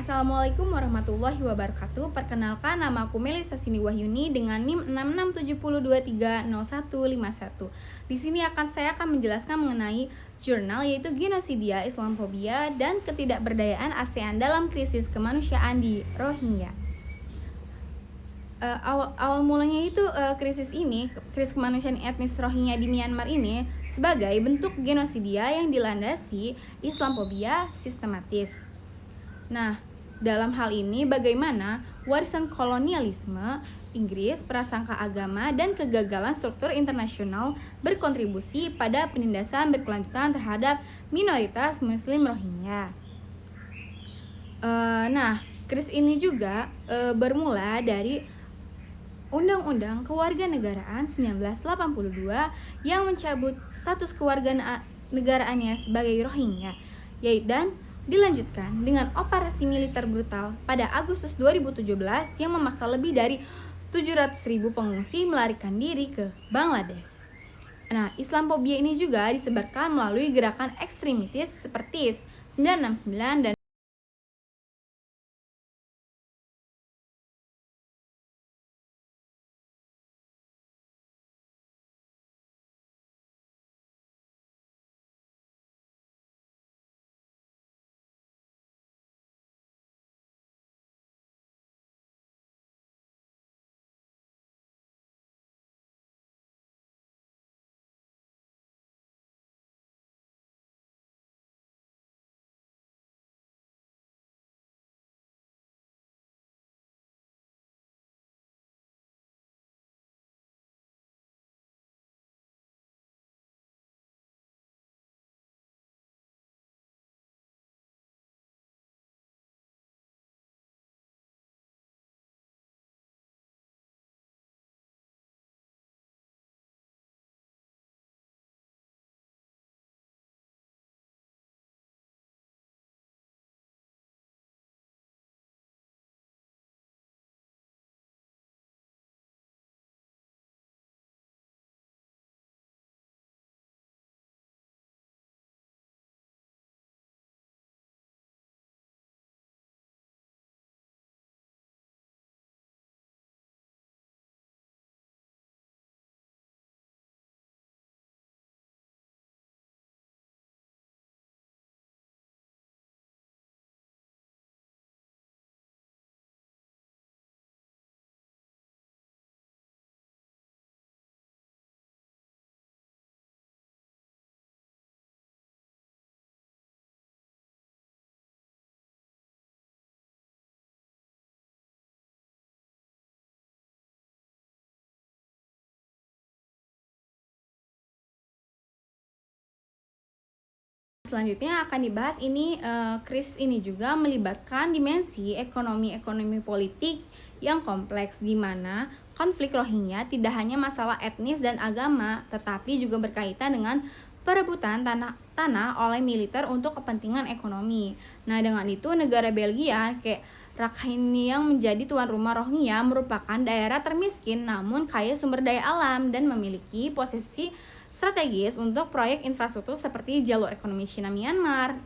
Assalamualaikum warahmatullahi wabarakatuh. Perkenalkan, nama aku Melisa Sini Wahyuni dengan NIM 6670230151. Di sini saya akan menjelaskan mengenai jurnal yaitu Genosidia, Islamophobia, dan ketidakberdayaan ASEAN dalam krisis kemanusiaan di Rohingya. Awal mulanya itu krisis kemanusiaan etnis Rohingya di Myanmar ini sebagai bentuk genosidia yang dilandasi Islamophobia sistematis. Nah, dalam hal ini bagaimana warisan kolonialisme Inggris, prasangka agama, dan kegagalan struktur internasional berkontribusi pada penindasan berkelanjutan terhadap minoritas Muslim Rohingya. Krisis ini juga bermula dari Undang-Undang Kewarganegaraan 1982 yang mencabut status kewarganegaraannya sebagai Rohingya, dan dilanjutkan dengan operasi militer brutal pada Agustus 2017 yang memaksa lebih dari 700.000 pengungsi melarikan diri ke Bangladesh. Islamophobia ini juga disebarkan melalui gerakan ekstremis seperti 969 dan selanjutnya akan dibahas krisis ini juga melibatkan dimensi ekonomi politik yang kompleks, di mana konflik Rohingya tidak hanya masalah etnis dan agama, tetapi juga berkaitan dengan perebutan tanah oleh militer untuk kepentingan ekonomi. Dengan itu negara Belgia kayak Rakhine yang menjadi tuan rumah Rohingya merupakan daerah termiskin namun kaya sumber daya alam dan memiliki posisi strategis untuk proyek infrastruktur seperti jalur ekonomi Cina Myanmar.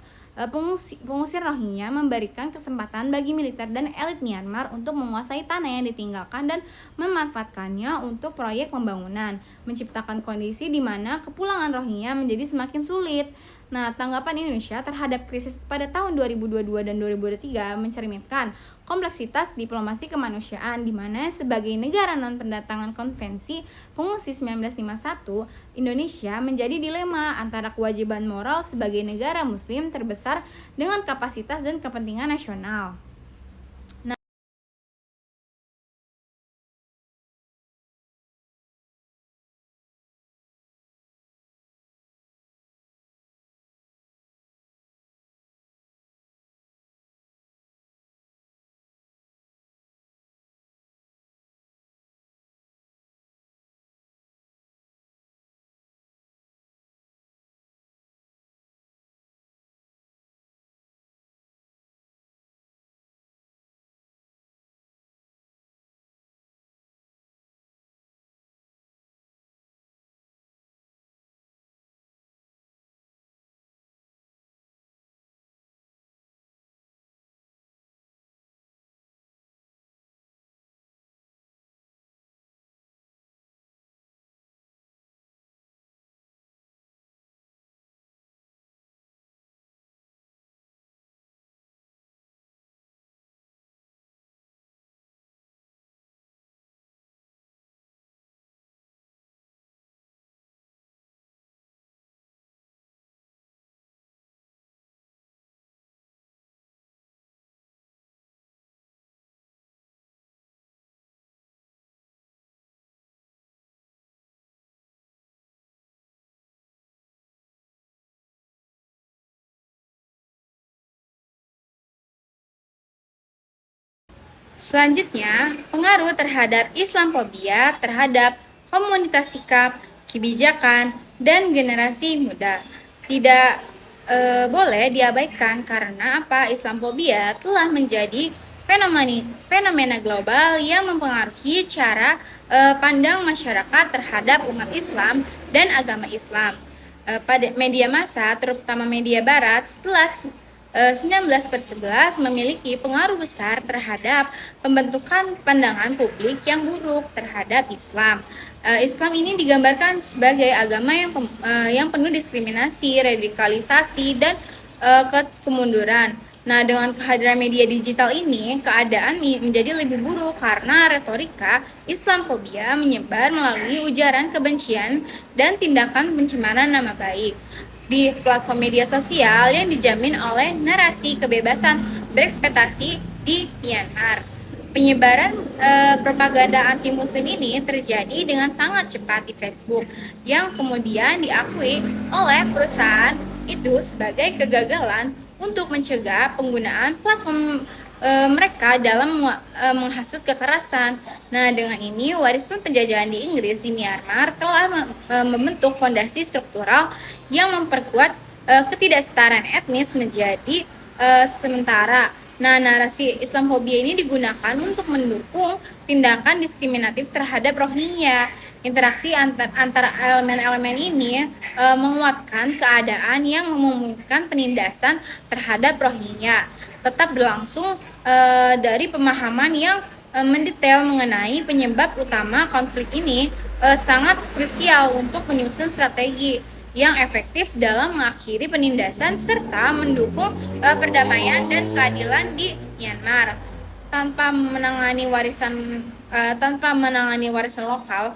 Pengusir Rohingya memberikan kesempatan bagi militer dan elit Myanmar untuk menguasai tanah yang ditinggalkan dan memanfaatkannya untuk proyek pembangunan, menciptakan kondisi di mana kepulangan Rohingya menjadi semakin sulit. Tanggapan Indonesia terhadap krisis pada tahun 2022 dan 2023 mencerminkan kompleksitas diplomasi kemanusiaan, di mana sebagai negara non-pendatangan konvensi pengungsi 1951, Indonesia menjadi dilema antara kewajiban moral sebagai negara muslim terbesar dengan kapasitas dan kepentingan nasional. Selanjutnya, pengaruh terhadap Islamophobia terhadap komunitas sikap, kebijakan, dan generasi muda. Tidak boleh diabaikan karena apa? Islamophobia telah menjadi fenomena global yang mempengaruhi cara pandang masyarakat terhadap umat Islam dan agama Islam. Pada media massa, terutama media barat, setelah 19/11 memiliki pengaruh besar terhadap pembentukan pandangan publik yang buruk terhadap Islam. Islam ini digambarkan sebagai agama yang penuh diskriminasi, radikalisasi, dan kemunduran. Nah, dengan kehadiran media digital ini, keadaan menjadi lebih buruk karena retorika Islamophobia menyebar melalui ujaran kebencian dan tindakan pencemaran nama baik di platform media sosial yang dijamin oleh narasi kebebasan berekspektasi di Myanmar. Penyebaran propaganda anti-muslim ini terjadi dengan sangat cepat di Facebook, yang kemudian diakui oleh perusahaan itu sebagai kegagalan untuk mencegah penggunaan platform mereka dalam menghasut kekerasan. Nah, dengan ini warisan penjajahan di Inggris di Myanmar telah membentuk fondasi struktural yang memperkuat ketidaksetaraan etnis menjadi sementara. Nah, narasi Islamophobia ini digunakan untuk mendukung tindakan diskriminatif terhadap Rohingya. Interaksi antara elemen-elemen ini menguatkan keadaan yang memungkinkan penindasan terhadap Rohingya tetap berlangsung dari pemahaman yang mendetail mengenai penyebab utama konflik ini sangat krusial untuk menyusun strategi yang efektif dalam mengakhiri penindasan serta mendukung perdamaian dan keadilan di Myanmar. Tanpa menangani warisan lokal,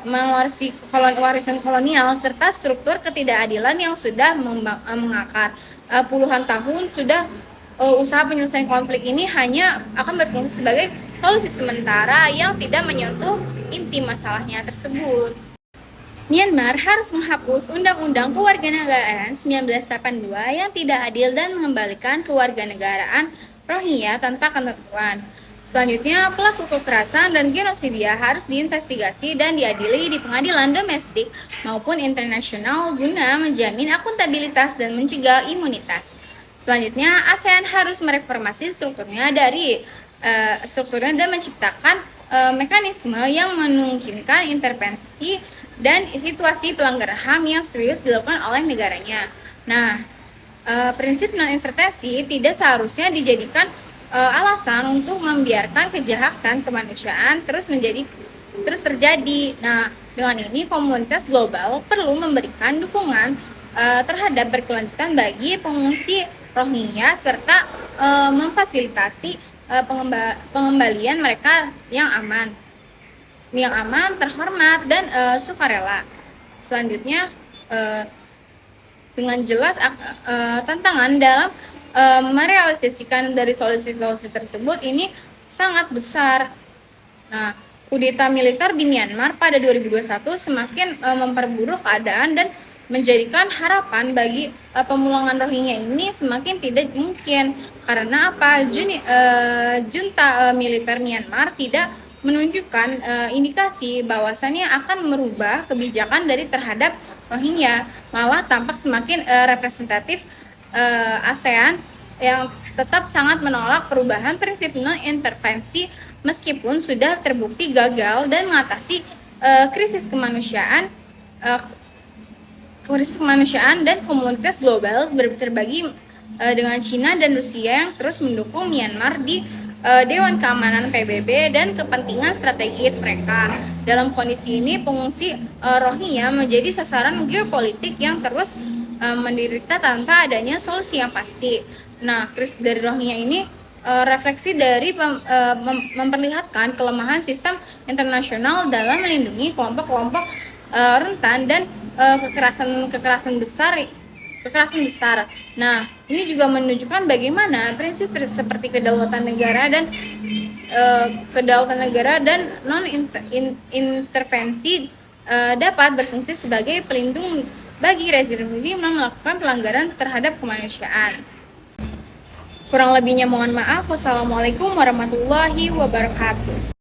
mewarisi warisan kolonial serta struktur ketidakadilan yang sudah mengakar puluhan tahun sudah, usaha penyelesaian konflik ini hanya akan berfungsi sebagai solusi sementara yang tidak menyentuh inti masalahnya tersebut. Myanmar harus menghapus Undang-Undang Kewarganegaraan 1982 yang tidak adil dan mengembalikan kewarganegaraan Rohingya tanpa ketentuan. Selanjutnya, pelaku kekerasan dan genosida harus diinvestigasi dan diadili di pengadilan domestik maupun internasional guna menjamin akuntabilitas dan mencegah imunitas. Selanjutnya, ASEAN harus mereformasi strukturnya dan menciptakan mekanisme yang memungkinkan intervensi dan situasi pelanggaran HAM yang serius dilakukan oleh negaranya. Nah, prinsip non-intervensi tidak seharusnya dijadikan alasan untuk membiarkan kejahatan kemanusiaan terus terjadi. Nah, dengan ini komunitas global perlu memberikan dukungan terhadap berkelanjutan bagi pengungsi Rohingya serta memfasilitasi pengembalian mereka yang aman, terhormat, dan sukarela. Selanjutnya, dengan jelas tantangan dalam merealisasikan dari solusi-solusi tersebut ini sangat besar. Nah, kudeta militer di Myanmar pada 2021 semakin memperburuk keadaan dan menjadikan harapan bagi pemulangan Rohingya ini semakin tidak mungkin. Karena apa? Junta militer Myanmar tidak menunjukkan indikasi bahwasannya akan merubah kebijakan dari terhadap Rohingya, malah tampak semakin representatif. ASEAN yang tetap sangat menolak perubahan prinsip non-intervensi meskipun sudah terbukti gagal dan mengatasi krisis kemanusiaan dan komunitas global terbagi dengan China dan Rusia yang terus mendukung Myanmar di Dewan Keamanan PBB dan kepentingan strategis mereka. Dalam kondisi ini, pengungsi Rohingya menjadi sasaran geopolitik yang terus menderita tanpa adanya solusi yang pasti. Nah, krisis dari Rohingya ini refleksi dari memperlihatkan kelemahan sistem internasional dalam melindungi kelompok-kelompok rentan dan kekerasan besar. Nah, ini juga menunjukkan bagaimana prinsip seperti kedaulatan negara dan non intervensi dapat berfungsi sebagai pelindung bagi rezim yang melakukan pelanggaran terhadap kemanusiaan. Kurang lebihnya mohon maaf. Wassalamualaikum warahmatullahi wabarakatuh.